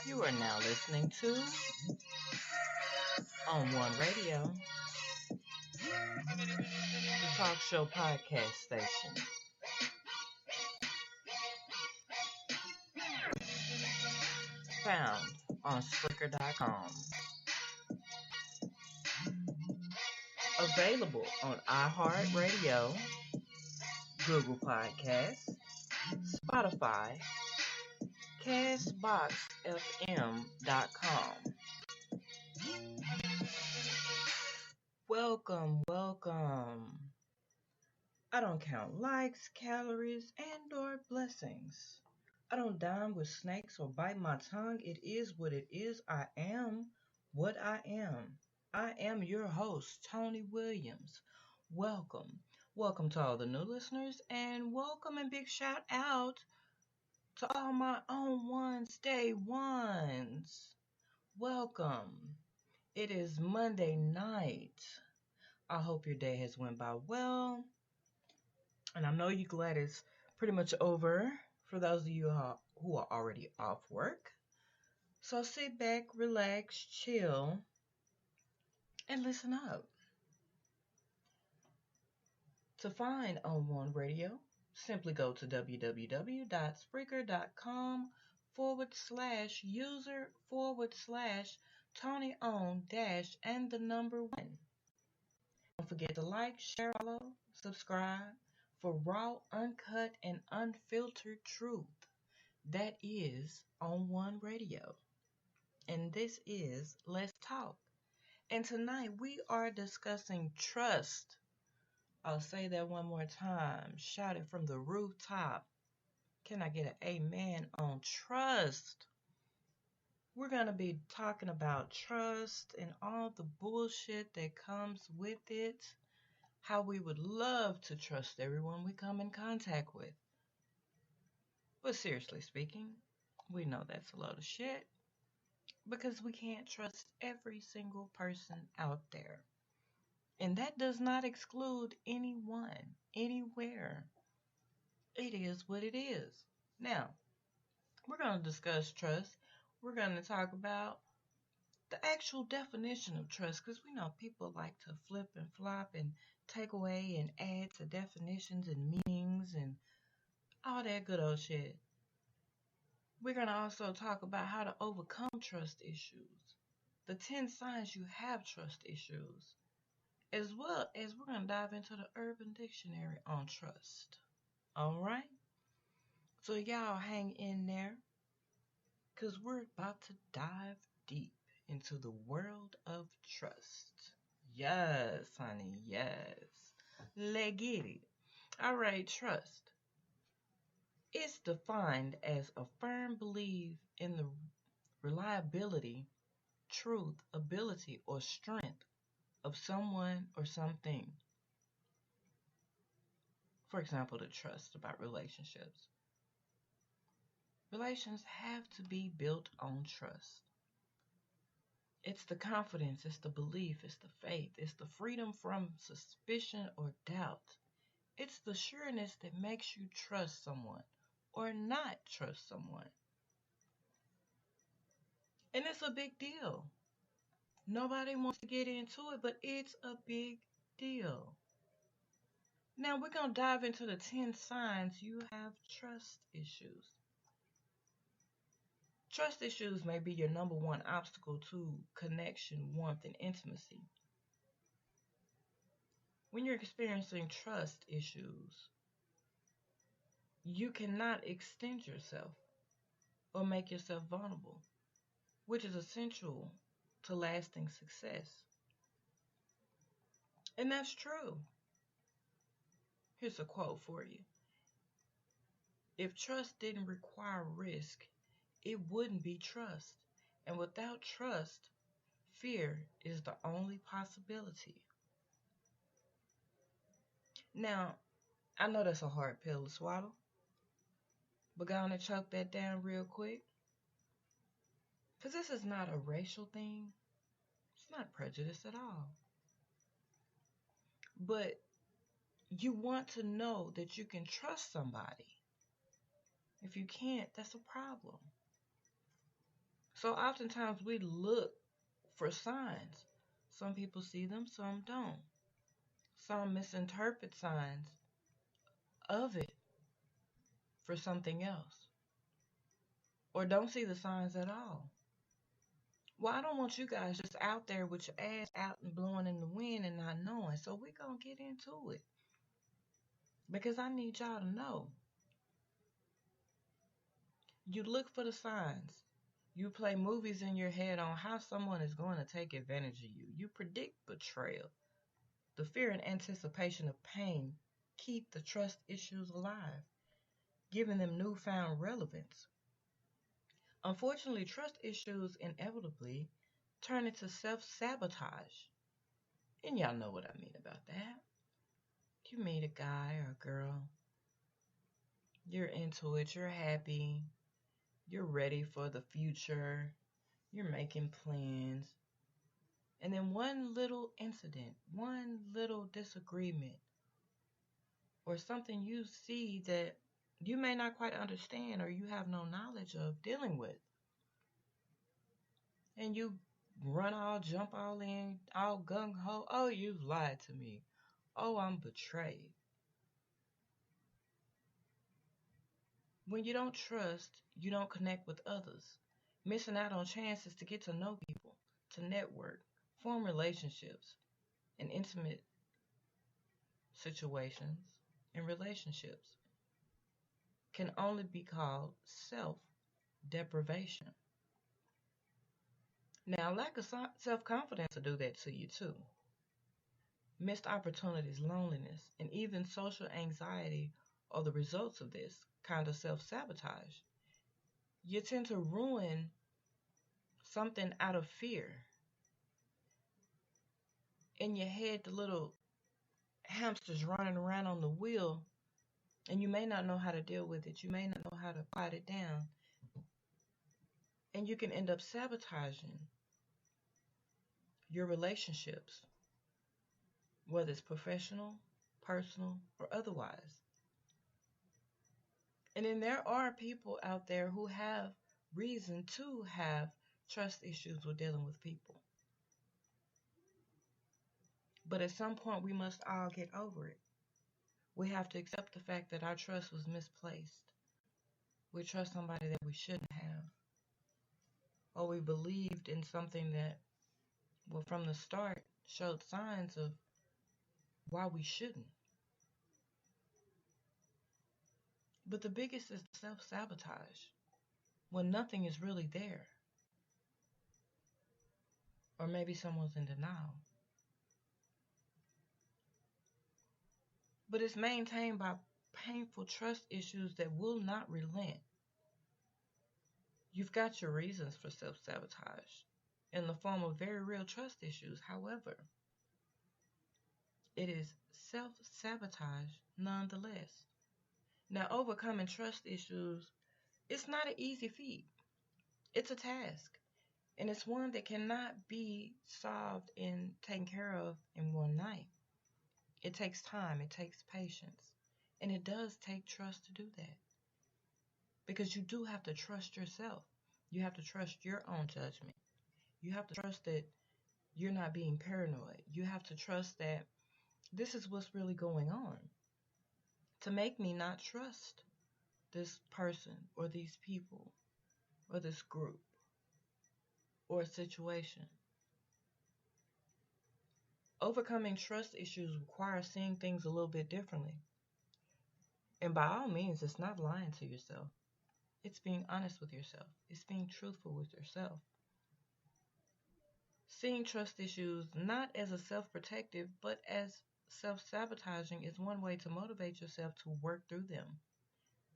You are now listening to On One Radio, the talk show podcast station. Found on Spreaker.com. Available on iHeartRadio, Google Podcasts, Spotify, CastBoxFM.com. Welcome. I don't count likes, calories, and or blessings. I don't dine with snakes or bite my tongue. It is what it is. I am what I am. I am your host, Tony Williams. Welcome. Welcome to all the new listeners, and welcome and big shout out to all my own ones, day ones. Welcome. It is Monday night. I hope your day has went by well. And I know you're glad it's pretty much over for those of you who are already off work. So sit back, relax, chill, and listen up. To find On One Radio, simply go to www.spreaker.com/user/Tony on dash and the number 1. Don't forget to like, share, follow, subscribe for raw, uncut, and unfiltered truth. That is On One Radio. And this is Let's Talk. And tonight we are discussing trust. I'll say that one more time. Shout it from the rooftop. Can I get an amen on trust? We're going to be talking about trust and all the bullshit that comes with it. How we would love to trust everyone we come in contact with. But seriously speaking, we know that's a load of shit because we can't trust every single person out there. And that does not exclude anyone, anywhere. It is what it is. Now, we're going to discuss trust. We're going to talk about the actual definition of trust because we know people like to flip and flop and take away and add to definitions and meanings and all that good old shit. We're going to also talk about how to overcome trust issues, the 10 signs you have trust issues, as well as we're going to dive into the Urban Dictionary on trust. All right? So y'all hang in there because we're about to dive deep into the world of trust. Yes, honey, yes. Let's get it. All right, trust. It's defined as a firm belief in the reliability, truth, ability, or strength of someone or something. For example, the trust about relationships. Relations have to be built on trust. It's the confidence, it's the belief, it's the faith, it's the freedom from suspicion or doubt. It's the sureness that makes you trust someone or not trust someone. And it's a big deal. Nobody wants to get into it, but it's a big deal. Now we're going to dive into the 10 signs you have trust issues. Trust issues may be your number one obstacle to connection, warmth, and intimacy. When you're experiencing trust issues, you cannot extend yourself or make yourself vulnerable, which is essential to lasting success. And that's true. Here's a quote for you. If trust didn't require risk, it wouldn't be trust. And without trust, fear is the only possibility. Now, I know that's a hard pill to swallow, but go on and choke that down real quick. Because this is not a racial thing. It's not prejudice at all. But You want to know that you can trust somebody. If you can't, that's a problem. So oftentimes we look for signs. Some people see them, some don't. Some misinterpret signs of it for something else, or don't see the signs at all. Well, I don't want you guys just out there with your ass out and blowing in the wind and not knowing. So we're going to get into it because I need y'all to know. You look for the signs. You play movies in your head on how someone is going to take advantage of you. You predict betrayal. The fear and anticipation of pain keep the trust issues alive, giving them newfound relevance. Unfortunately, trust issues inevitably turn into self-sabotage. And y'all know what I mean about that. You meet a guy or a girl, you're into it, you're happy, you're ready for the future, you're making plans, and then one little incident, one little disagreement, or something you see that you may not quite understand or you have no knowledge of dealing with, and you run all, jump all in, all gung-ho. Oh, you've lied to me. Oh, I'm betrayed. When you don't trust, you don't connect with others, missing out on chances to get to know people, to network, form relationships, and intimate situations and relationships can only be called self-deprivation. Now, lack of self-confidence will do that to you too. Missed opportunities, loneliness, and even social anxiety are the results of this kind of self-sabotage. You tend to ruin something out of fear. In your head, the little hamsters running around on the wheel, and you may not know how to deal with it. You may not know how to quiet it down. And you can end up sabotaging your relationships, whether it's professional, personal, or otherwise. And then there are people out there who have reason to have trust issues with dealing with people. But at some point, we must all get over it. We have to accept the fact that our trust was misplaced. We trust somebody that we shouldn't have. Or we believed in something that, well, from the start, showed signs of why we shouldn't. But the biggest is self-sabotage, when nothing is really there. Or maybe someone's in denial. But it's maintained by painful trust issues that will not relent. You've got your reasons for self-sabotage in the form of very real trust issues. However, it is self-sabotage nonetheless. Now, overcoming trust issues, it's not an easy feat. It's a task. And it's one that cannot be solved and taken care of in one night. It takes time, it takes patience, and it does take trust to do that. Because you do have to trust yourself. You have to trust your own judgment. You have to trust that you're not being paranoid. You have to trust that this is what's really going on to make me not trust this person or these people or this group or situation. Overcoming trust issues requires seeing things a little bit differently. And by all means, it's not lying to yourself. It's being honest with yourself. It's being truthful with yourself. Seeing trust issues not as a self-protective, but as self-sabotaging is one way to motivate yourself to work through them.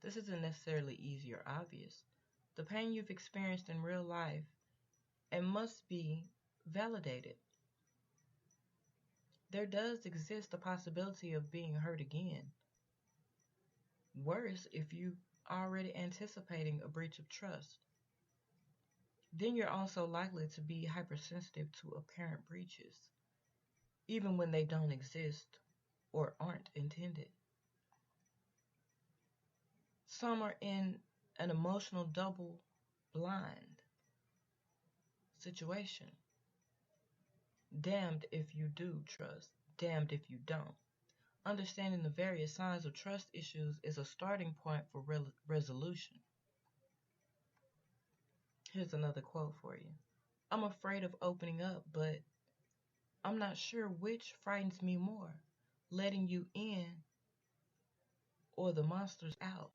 This isn't necessarily easy or obvious. The pain you've experienced in real life and must be validated. There does exist the possibility of being hurt again. Worse, if you already anticipating a breach of trust. Then you're also likely to be hypersensitive to apparent breaches, even when they don't exist or aren't intended. Some are in an emotional double blind situation. Damned if you do trust, damned if you don't. Understanding the various signs of trust issues is a starting point for resolution. Here's another quote for you. I'm afraid of opening up, but I'm not sure which frightens me more, letting you in or the monsters out.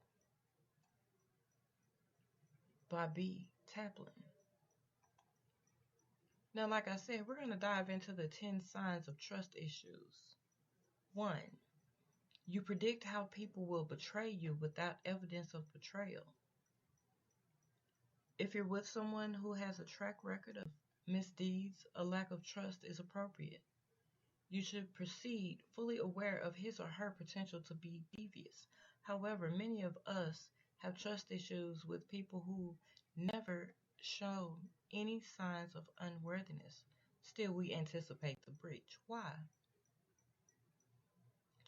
By B. Taplin. Now, like I said, we're going to dive into the 10 signs of trust issues. 1. You predict how people will betray you without evidence of betrayal. If you're with someone who has a track record of misdeeds, a lack of trust is appropriate. You should proceed fully aware of his or her potential to be devious. However, many of us have trust issues with people who never show any signs of unworthiness. Still, we anticipate the breach. Why?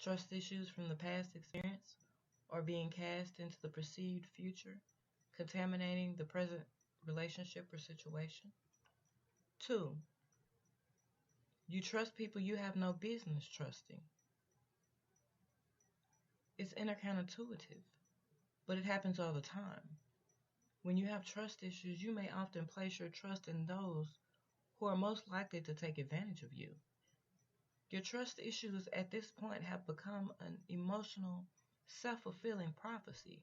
Trust issues from the past experience are being cast into the perceived future, contaminating the present relationship or situation. 2. You trust people you have no business trusting. It's counterintuitive, but it happens all the time. When you have trust issues, you may often place your trust in those who are most likely to take advantage of you. Your trust issues at this point have become an emotional, self-fulfilling prophecy,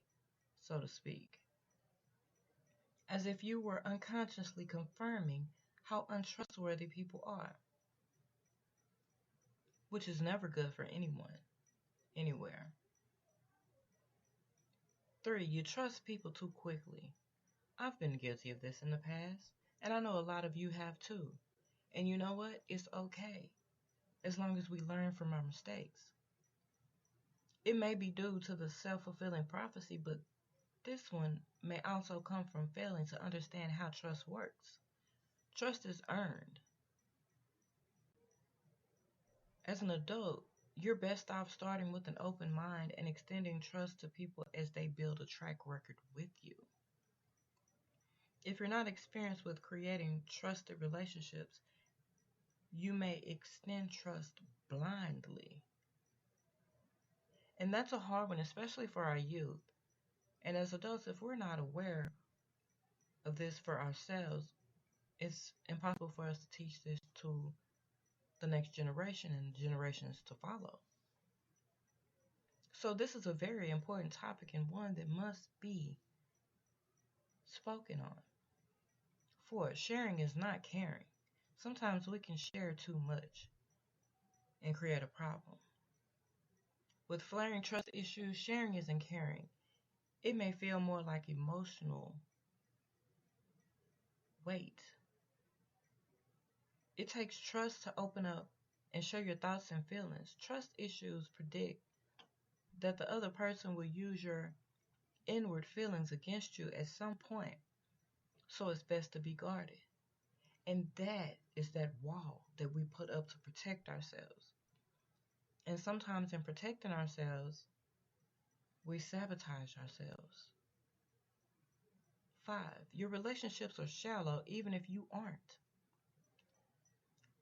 so to speak, as if you were unconsciously confirming how untrustworthy people are, which is never good for anyone, anywhere. 3. You trust people too quickly. I've been guilty of this in the past, and I know a lot of you have too. And you know what? It's okay, as long as we learn from our mistakes. It may be due to the self-fulfilling prophecy, but this one may also come from failing to understand how trust works. Trust is earned. As an adult, you're best off starting with an open mind and extending trust to people as they build a track record with you. If you're not experienced with creating trusted relationships, you may extend trust blindly. And that's a hard one, especially for our youth. And as adults, if we're not aware of this for ourselves, it's impossible for us to teach this to the next generation and generations to follow. So this is a very important topic and one that must be spoken on. 4. Sharing is not caring. Sometimes we can share too much and create a problem. With flaring trust issues, sharing isn't caring. It may feel more like emotional weight. It takes trust to open up and share your thoughts and feelings. Trust issues predict that the other person will use your inward feelings against you at some point, so it's best to be guarded. And that is that wall that we put up to protect ourselves. And sometimes in protecting ourselves, we sabotage ourselves. 5. Your relationships are shallow even if you aren't.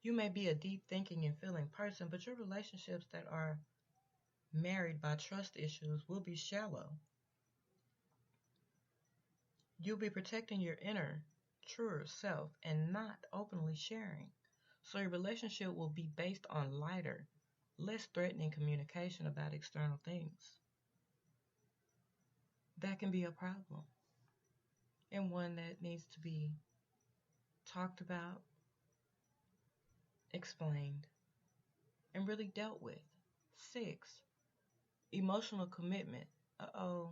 You may be a deep thinking and feeling person, but your relationships that are married by trust issues will be shallow. You'll be protecting your inner, truer self and not openly sharing. So your relationship will be based on lighter, less threatening communication about external things. That can be a problem, and one that needs to be talked about, explained, and really dealt with. 6. Emotional commitment. A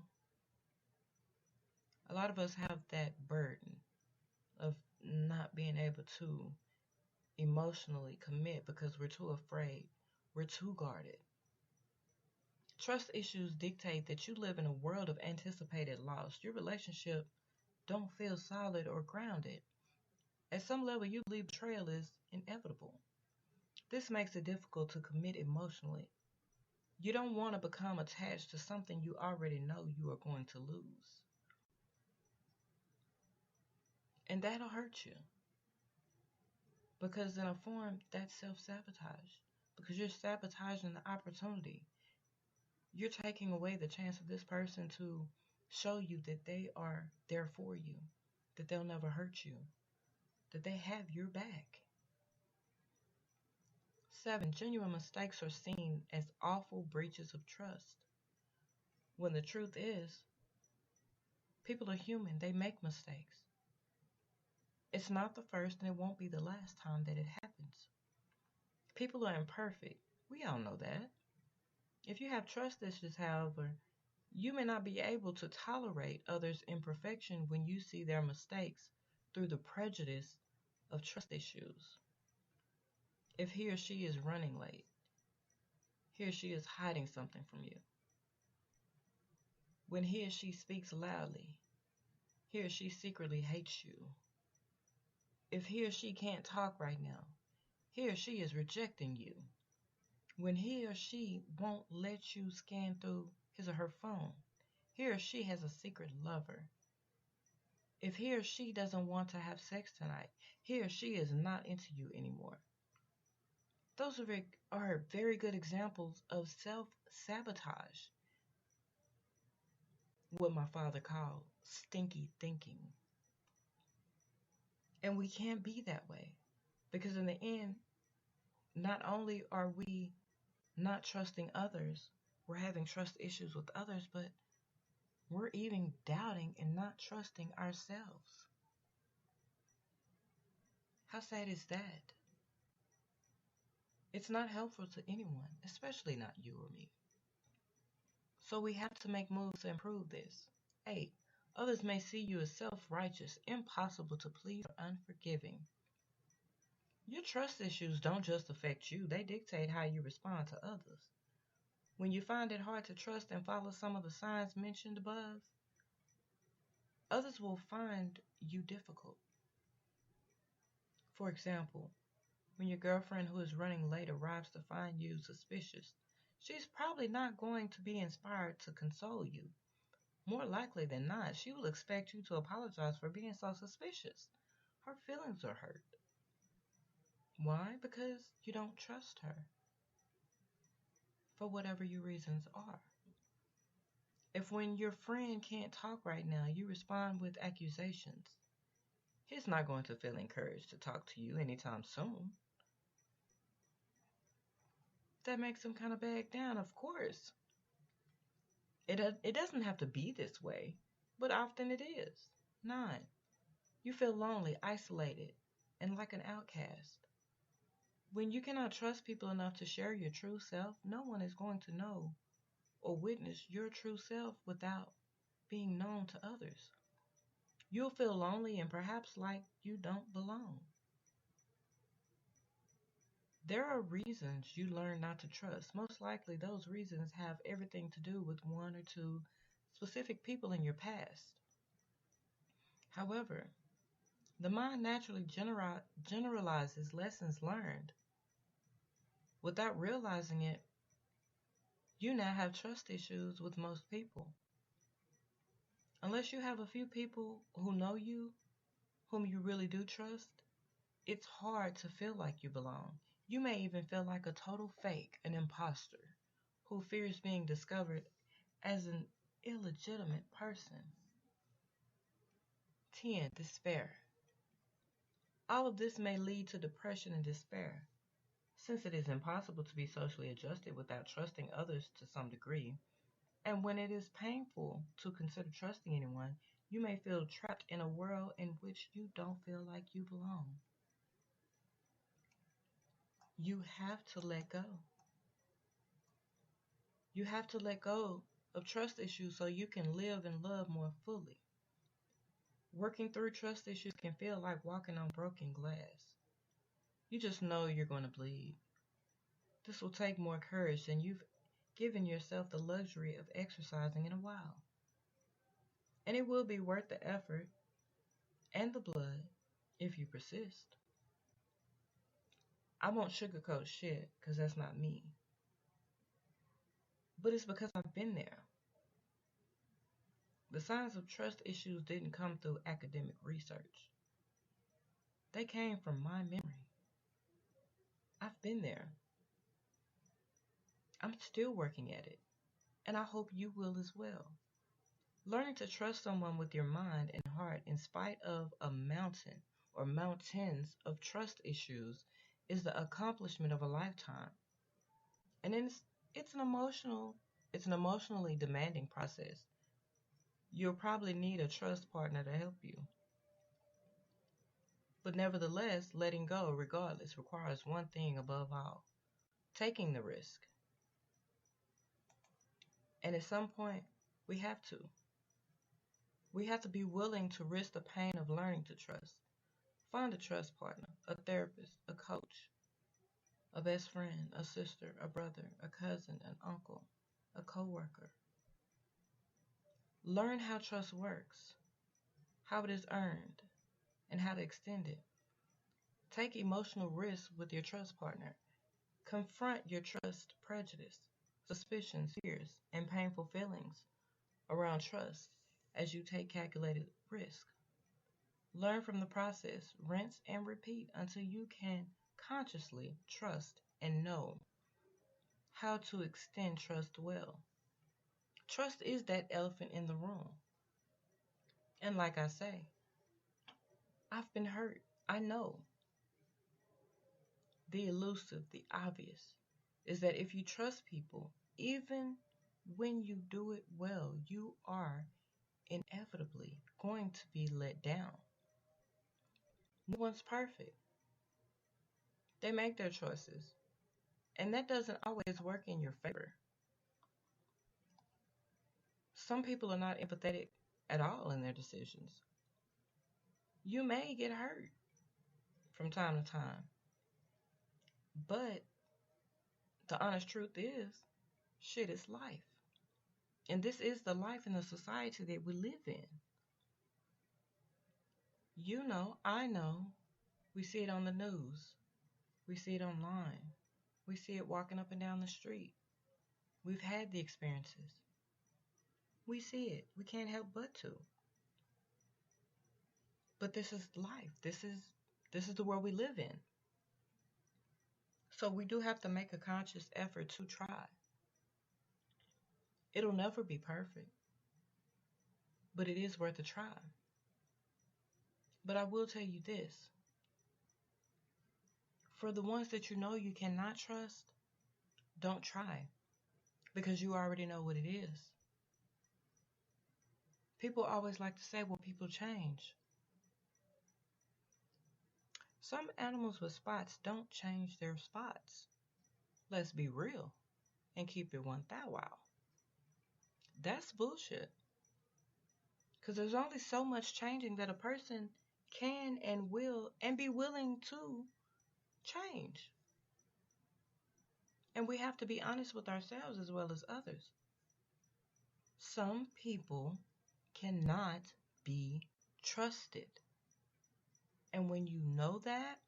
lot of us have that burden of not being able to emotionally commit because we're too afraid, we're too guarded. Trust issues dictate that you live in a world of anticipated loss. Your relationship don't feel solid or grounded. At some level, you believe betrayal is inevitable. This makes it difficult to commit emotionally. You don't want to become attached to something you already know you are going to lose. And that'll hurt you. Because in a form, that's self-sabotage. Because you're sabotaging the opportunity. You're taking away the chance of this person to show you that they are there for you, that they'll never hurt you, that they have your back. 7, genuine mistakes are seen as awful breaches of trust. When the truth is, people are human, they make mistakes. It's not the first and it won't be the last time that it happens. People are imperfect. We all know that. If you have trust issues, however, you may not be able to tolerate others' imperfection when you see their mistakes through the prejudice of trust issues. If he or she is running late, he or she is hiding something from you. When he or she speaks loudly, he or she secretly hates you. If he or she can't talk right now, he or she is rejecting you. When he or she won't let you scan through his or her phone, he or she has a secret lover. If he or she doesn't want to have sex tonight, he or she is not into you anymore. Those are very good examples of self-sabotage, what my father called stinky thinking. And we can't be that way, because in the end, not only are we not trusting others, we're having trust issues with others, but we're even doubting and not trusting ourselves. How sad is that? It's not helpful to anyone, especially not you or me. So we have to make moves to improve this. 8, others may see you as self-righteous, impossible to please, or unforgiving. Your trust issues don't just affect you, they dictate how you respond to others. When you find it hard to trust and follow some of the signs mentioned above, others will find you difficult. For example, when your girlfriend who is running late arrives to find you suspicious, she's probably not going to be inspired to console you. More likely than not, she will expect you to apologize for being so suspicious. Her feelings are hurt. Why? Because you don't trust her. For whatever your reasons are. If when your friend can't talk right now, you respond with accusations, he's not going to feel encouraged to talk to you anytime soon. That makes him kind of back down, of course. It doesn't have to be this way, but often it is. 9, you feel lonely, isolated, and like an outcast. When you cannot trust people enough to share your true self, no one is going to know or witness your true self without being known to others. You'll feel lonely and perhaps like you don't belong. There are reasons you learn not to trust. Most likely those reasons have everything to do with 1 or 2 specific people in your past. However, the mind naturally generalizes lessons learned. Without realizing it, you now have trust issues with most people. Unless you have a few people who know you, whom you really do trust, it's hard to feel like you belong. You may even feel like a total fake, an imposter, who fears being discovered as an illegitimate person. 10, despair. All of this may lead to depression and despair. Since it is impossible to be socially adjusted without trusting others to some degree, and when it is painful to consider trusting anyone, you may feel trapped in a world in which you don't feel like you belong. You have to let go. You have to let go of trust issues so you can live and love more fully. Working through trust issues can feel like walking on broken glass. You just know you're going to bleed. This will take more courage than you've given yourself the luxury of exercising in a while. And it will be worth the effort and the blood if you persist. I won't sugarcoat shit because that's not me. But it's because I've been there. The signs of trust issues didn't come through academic research. They came from my memory. I've been there. I'm still working at it, and I hope you will as well. Learning to trust someone with your mind and heart in spite of a mountain or mountains of trust issues is the accomplishment of a lifetime. And it's an emotionally demanding process. You'll probably need a trust partner to help you. But nevertheless, letting go regardless requires one thing above all: taking the risk. And at some point, we have to. We have to be willing to risk the pain of learning to trust. Find a trust partner, a therapist, a coach, a best friend, a sister, a brother, a cousin, an uncle, a coworker. Learn how trust works, how it is earned, and how to extend it. Take emotional risks with your trust partner. Confront your trust prejudice, suspicions, fears, and painful feelings around trust as you take calculated risk. Learn from the process, rinse and repeat until you can consciously trust and know how to extend trust well. Trust is that elephant in the room. And like I say, I've been hurt. I know. The elusive, the obvious, is that if you trust people, even when you do it well, you are inevitably going to be let down. No one's perfect. They make their choices, and that doesn't always work in your favor. Some people are not empathetic at all in their decisions. You may get hurt from time to time, but the honest truth is, shit is life. And this is the life and the society that we live in. You know, I know, we see it on the news. We see it online. We see it walking up and down the street. We've had the experiences. We see it. We can't help but to. But this is life. This is the world we live in. So we do have to make a conscious effort to try. It'll never be perfect, but it is worth a try. But I will tell you this. For the ones that you know you cannot trust, don't try, because you already know what it is. People always like to say, well, people change. Some animals with spots don't change their spots. Let's be real and keep it 1,000. That's bullshit. Because there's only so much changing that a person can and will and be willing to change. And we have to be honest with ourselves as well as others. Some people cannot be trusted. And when you know that,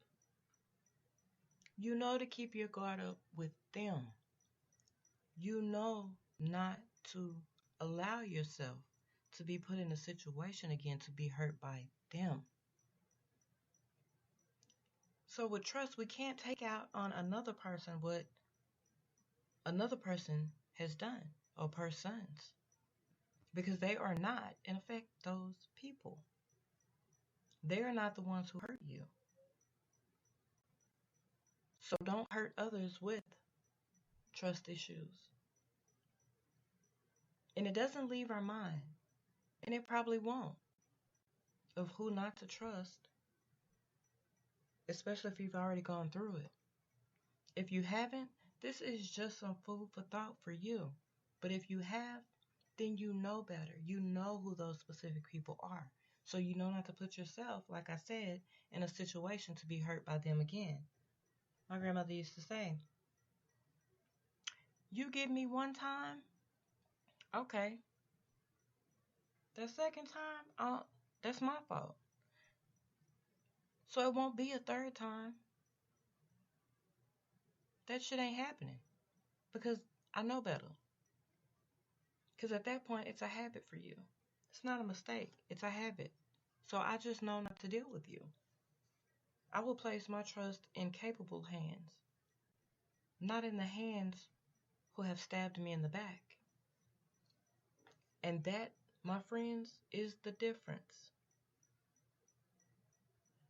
you know to keep your guard up with them. You know not to allow yourself to be put in a situation again to be hurt by them. So with trust, we can't take out on another person what another person has done or persons, because they are not, in effect, those people. They are not the ones who hurt you. So don't hurt others with trust issues. And it doesn't leave our mind, and it probably won't, of who not to trust, especially if you've already gone through it. If you haven't, this is just some food for thought for you. But if you have, then you know better. You know who those specific people are. So you know not to put yourself, like I said, in a situation to be hurt by them again. My grandmother used to say, you give me one time, okay. The second time, that's my fault. So it won't be a third time. That shit ain't happening because I know better. Because at that point, it's a habit for you. It's not a mistake, it's a habit. So I just know not to deal with you. I will place my trust in capable hands, not in the hands who have stabbed me in the back. And that, my friends, is the difference.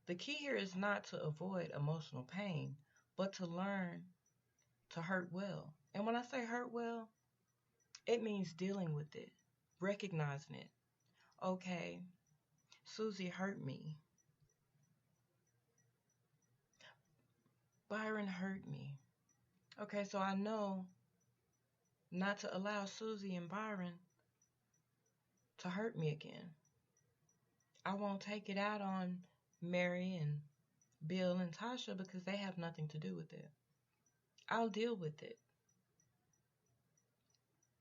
The key here is not to avoid emotional pain, but to learn to hurt well. And when I say hurt well, it means dealing with it, recognizing it. Okay, Susie hurt me. Byron hurt me. Okay, so I know not to allow Susie and Byron to hurt me again. I won't take it out on Mary and Bill and Tasha because they have nothing to do with it. I'll deal with it.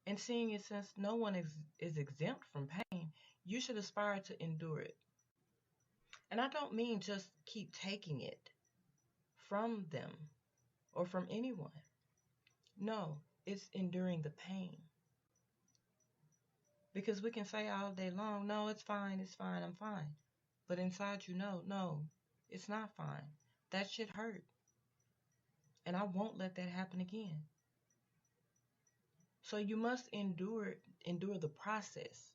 And seeing it, since no one is exempt from pain, you should aspire to endure it. And I don't mean just keep taking it from them or from anyone. No, it's enduring the pain. Because we can say all day long, no, it's fine, I'm fine. But inside you know, no, it's not fine. That shit hurt. And I won't let that happen again. So you must endure the process.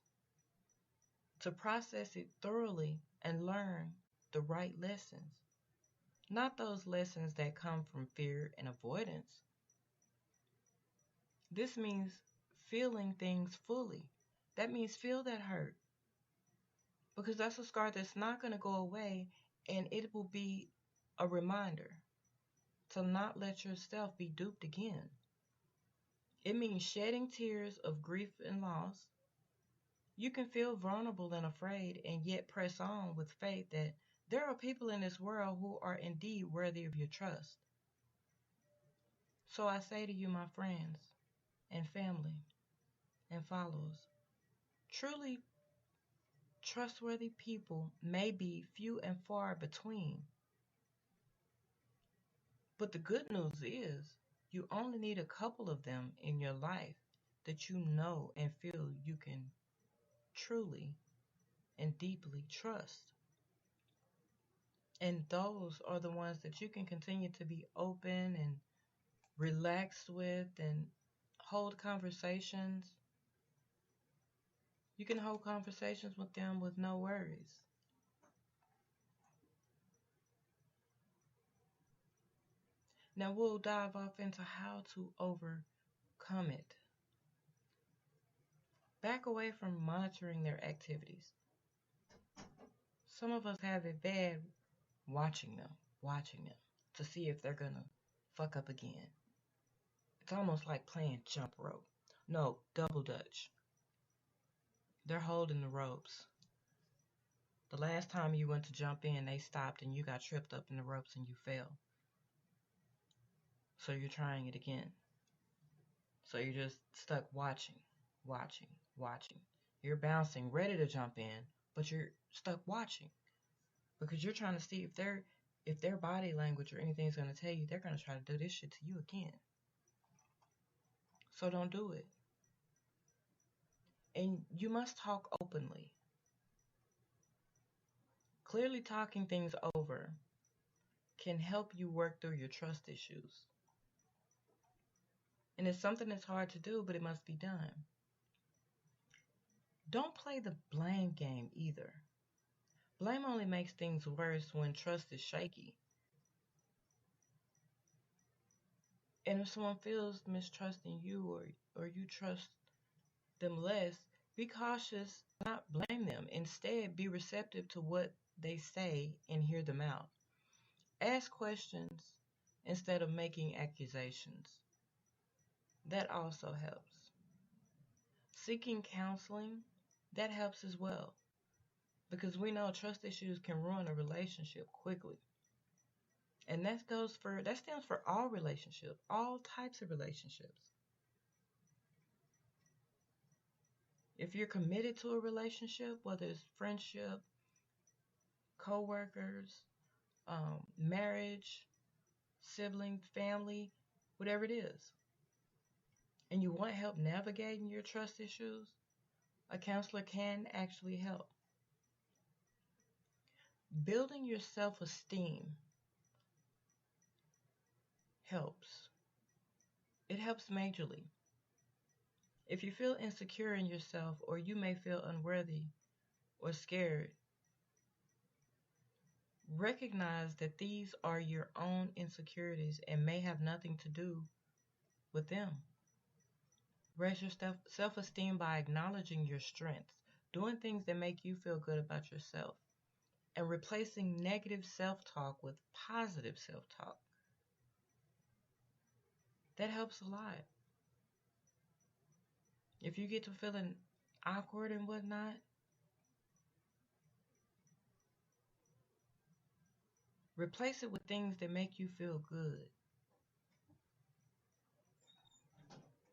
To process it thoroughly and learn the right lessons. Not those lessons that come from fear and avoidance. This means feeling things fully. That means feel that hurt. Because that's a scar that's not going to go away, and it will be a reminder to not let yourself be duped again. It means shedding tears of grief and loss. You can feel vulnerable and afraid and yet press on with faith that there are people in this world who are indeed worthy of your trust. So I say to you, my friends and family and followers, truly trustworthy people may be few and far between. But the good news is you only need a couple of them in your life that you know and feel you can truly and deeply trust. And those are the ones that you can continue to be open and relaxed with and hold conversations. You can hold conversations with them with no worries. Now we'll dive off into how to overcome it. Back away from monitoring their activities. Some of us have it bad watching them to see if they're gonna fuck up again. It's almost like playing jump rope. No, double dutch. They're holding the ropes. The last time you went to jump in, they stopped and you got tripped up in the ropes and you fell. So you're trying it again. So you're just stuck watching. You're bouncing, ready to jump in, but you're stuck watching. Because you're trying to see if their body language or anything is going to tell you they're going to try to do this shit to you again. So don't do it. And you must talk openly. Clearly talking things over can help you work through your trust issues. And it's something that's hard to do, but it must be done. Don't play the blame game either. Blame only makes things worse when trust is shaky. And if someone feels mistrusting you or you trust them less, be cautious, not blame them. Instead, be receptive to what they say and hear them out. Ask questions instead of making accusations. That also helps. Seeking counseling, that helps as well. Because we know trust issues can ruin a relationship quickly. And that stands for all relationships, all types of relationships. If you're committed to a relationship, whether it's friendship, co-workers, marriage, siblings, family, whatever it is, and you want help navigating your trust issues, a counselor can actually help. Building your self-esteem helps. It helps majorly. If you feel insecure in yourself, or you may feel unworthy or scared, recognize that these are your own insecurities and may have nothing to do with them. Raise your self-esteem by acknowledging your strengths, doing things that make you feel good about yourself, and replacing negative self-talk with positive self-talk. That helps a lot. If you get to feeling awkward and whatnot, replace it with things that make you feel good.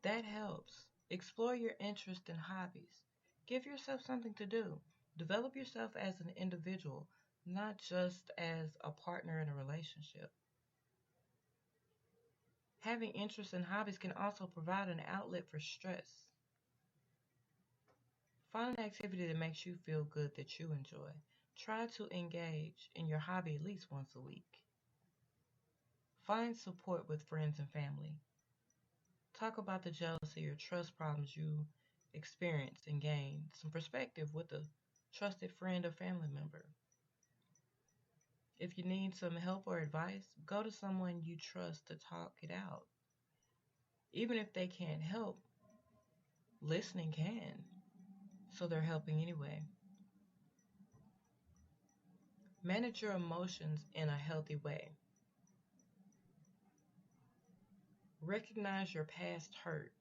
That helps. Explore your interests and hobbies. Give yourself something to do. Develop yourself as an individual, not just as a partner in a relationship. Having interests and hobbies can also provide an outlet for stress. Find an activity that makes you feel good, that you enjoy. Try to engage in your hobby at least once a week. Find support with friends and family. Talk about the jealousy or trust problems you experience and gain some perspective with a trusted friend or family member. If you need some help or advice, go to someone you trust to talk it out. Even if they can't help, listening can, so they're helping anyway. Manage your emotions in a healthy way. Recognize your past hurt.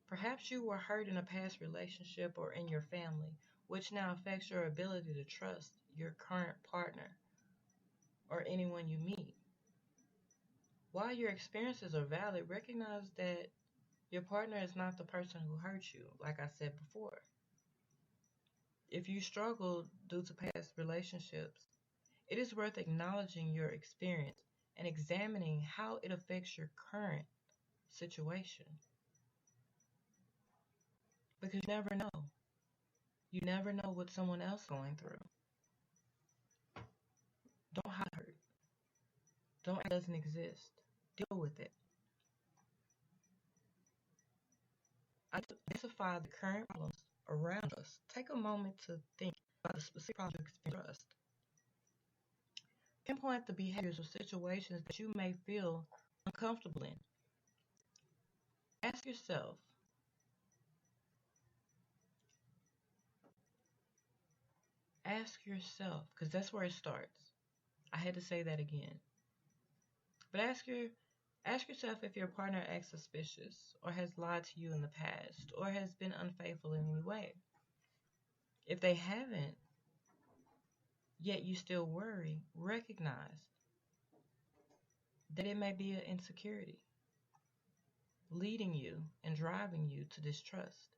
Perhaps you were hurt in a past relationship or in your family, which now affects your ability to trust your current partner or anyone you meet. While your experiences are valid, recognize that your partner is not the person who hurt you, like I said before. If you struggle due to past relationships, it is worth acknowledging your experience and examining how it affects your current situation. Because you never know. You never know what someone else is going through. Don't hide hurt. Don't act like it doesn't exist. Deal with it. Identify the current problems around us. Take a moment to think about the specific problems you experience. Pinpoint the behaviors or situations that you may feel uncomfortable in. Ask yourself, because that's where it starts. I had to say that again. But ask yourself if your partner acts suspicious or has lied to you in the past or has been unfaithful in any way. If they haven't, yet you still worry, recognize that it may be an insecurity leading you and driving you to distrust.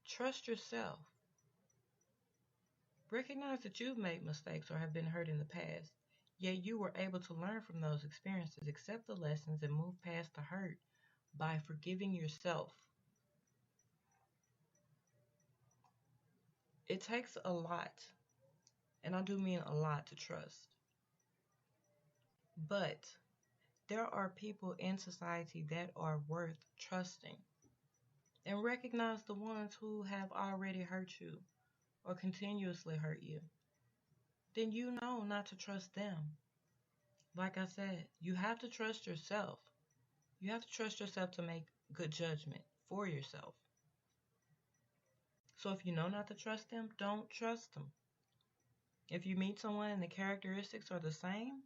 Trust yourself. Recognize that you've made mistakes or have been hurt in the past, yet you were able to learn from those experiences, accept the lessons, and move past the hurt by forgiving yourself. It takes a lot, and I do mean a lot, to trust. But there are people in society that are worth trusting. And recognize the ones who have already hurt you or continuously hurt you. Then you know not to trust them. Like I said, you have to trust yourself. You have to trust yourself to make good judgment for yourself. So if you know not to trust them, don't trust them. If you meet someone and the characteristics are the same,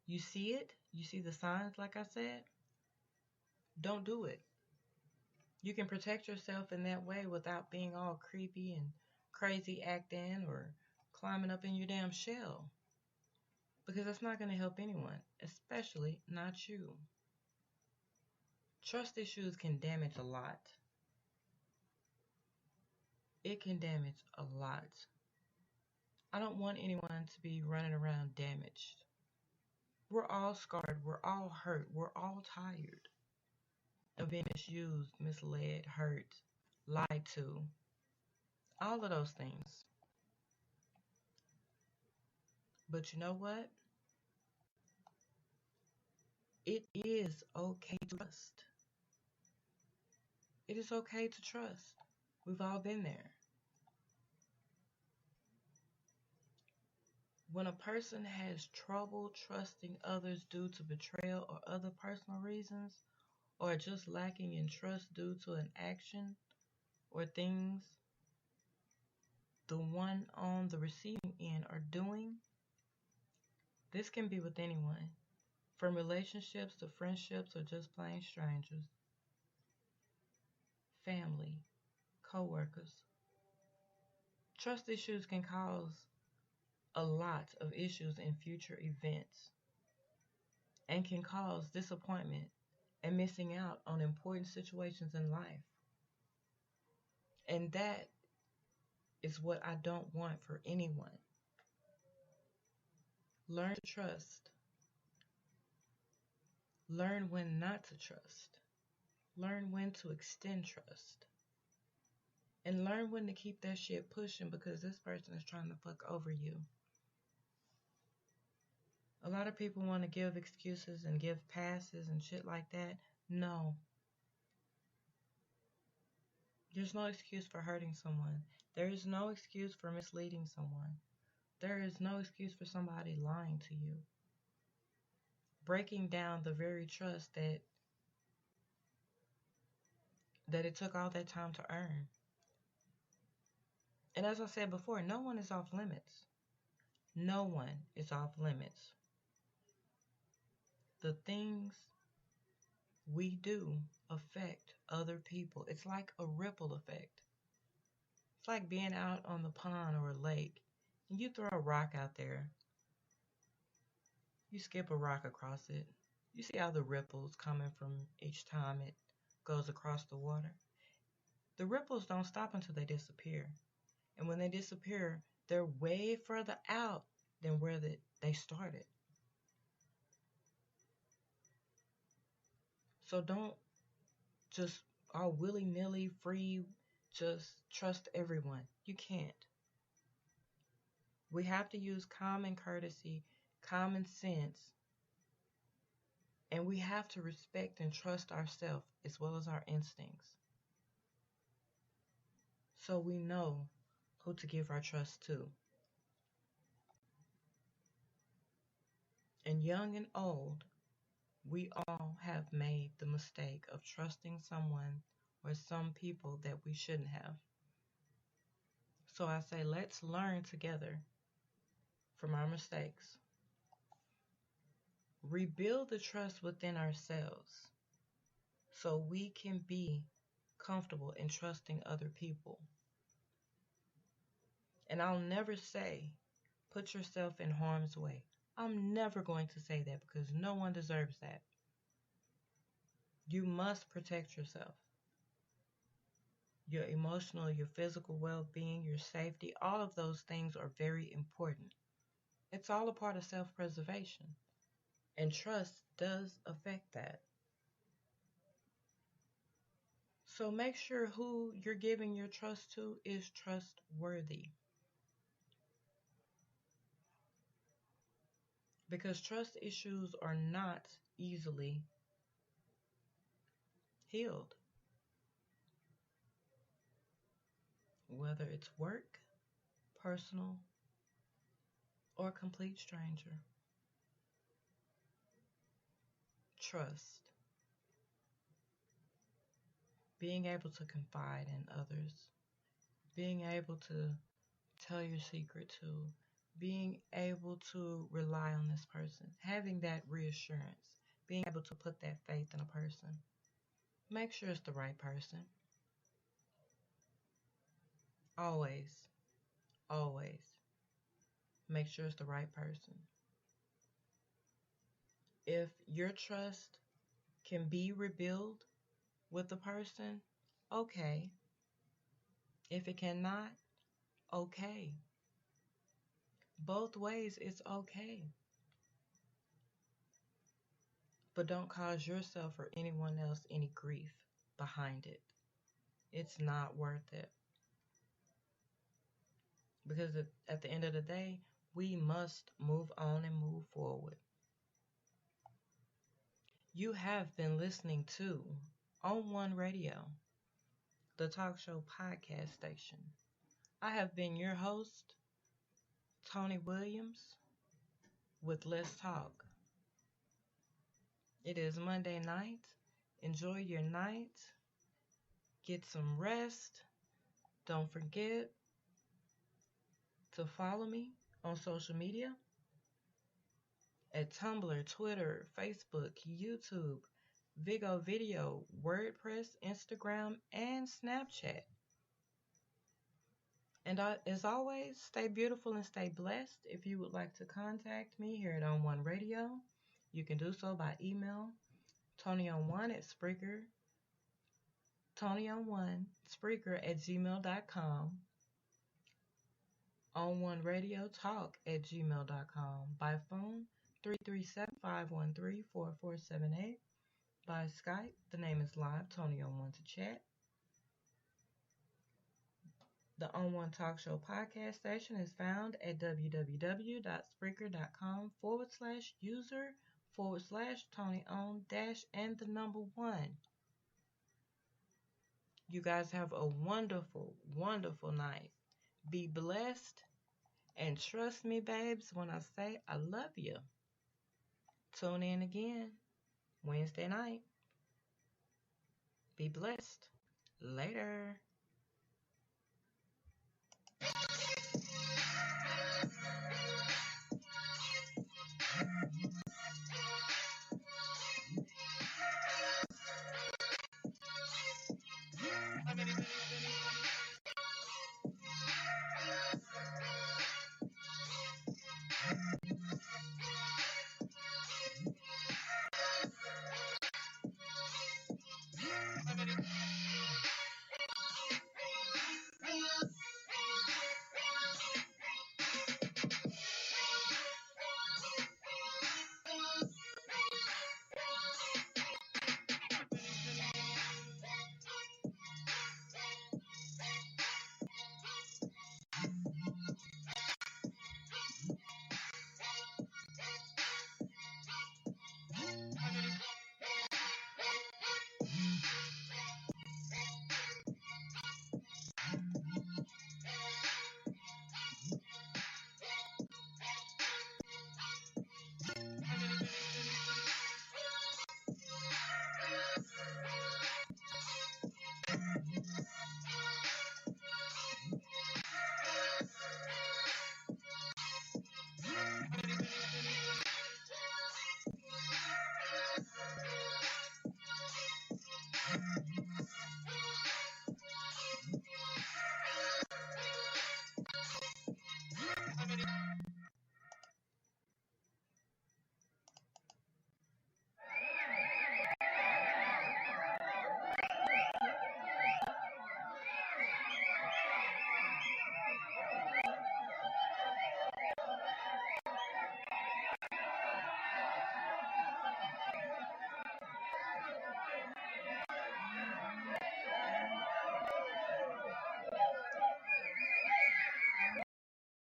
you see it, you see the signs, like I said, don't do it. You can protect yourself in that way without being all creepy and crazy acting or climbing up in your damn shell. Because that's not going to help anyone, especially not you. Trust issues can damage a lot. It can damage a lot. I don't want anyone to be running around damaged. We're all scarred. We're all hurt. We're all tired. of being misused, misled, hurt, lied to, all of those things. But you know what? It is okay to trust. It is okay to trust. We've all been there. When a person has trouble trusting others due to betrayal or other personal reasons, or just lacking in trust due to an action or things the one on the receiving end are doing, this can be with anyone, from relationships to friendships or just plain strangers, family, co-workers. Trust issues can cause a lot of issues in future events and can cause disappointment and missing out on important situations in life. And that is what I don't want for anyone. Learn to trust. Learn when not to trust. Learn when to extend trust. And learn when to keep that shit pushing because this person is trying to fuck over you. A lot of people want to give excuses and give passes and shit like that. No. There's no excuse for hurting someone. There is no excuse for misleading someone. There is no excuse for somebody lying to you. Breaking down the very trust that it took all that time to earn. And as I said before, no one is off limits. No one is off limits. The things we do affect other people. It's like a ripple effect. It's like being out on the pond or a lake, and you throw a rock out there. You skip a rock across it. You see how the ripples coming from each time it goes across the water? The ripples don't stop until they disappear. And when they disappear, they're way further out than where they started. So don't just all willy-nilly free just trust everyone. You can't. We have to use common courtesy, common sense, and we have to respect and trust ourselves as well as our instincts. So we know who to give our trust to. And young and old, we all have made the mistake of trusting someone or some people that we shouldn't have. So I say, let's learn together from our mistakes. Rebuild the trust within ourselves so we can be comfortable in trusting other people. And I'll never say, put yourself in harm's way. I'm never going to say that because no one deserves that. You must protect yourself. Your emotional, your physical well-being, your safety, all of those things are very important. It's all a part of self-preservation. And trust does affect that. So make sure who you're giving your trust to is trustworthy. Because trust issues are not easily healed. Whether it's work, personal, or a complete stranger. Trust. Being able to confide in others. Being able to tell your secret to. Being able to rely on this person. Having that reassurance. Being able to put that faith in a person. Make sure it's the right person. Always, always make sure it's the right person. If your trust can be rebuilt with the person, okay. If it cannot, okay. Both ways, it's okay. but don't cause yourself or anyone else any grief behind it. It's not worth it. Because at the end of the day, we must move on and move forward. You have been listening to On One Radio, the talk show podcast station. I have been your host, Tony Williams, with Let's Talk. It is Monday night. Enjoy your night. Get some rest. Don't forget to follow me on social media at Tumblr, Twitter, Facebook, YouTube, Vigo Video, WordPress, Instagram, and Snapchat. And as always, stay beautiful and stay blessed. If you would like to contact me here at On One Radio, you can do so by email, TonyOn1 at Spreaker, TonyOn1 Spreaker at gmail.com, On One Radio Talk at gmail.com, by phone 337-513-4478, by Skype, the name is live, Tony on One to chat. The On One Talk Show podcast station is found at www.spreaker.com/user/TonyOn-and1. You guys have a wonderful, wonderful night. Be blessed. And trust me, babes, when I say I love you. Tune in again Wednesday night. Be blessed. Later.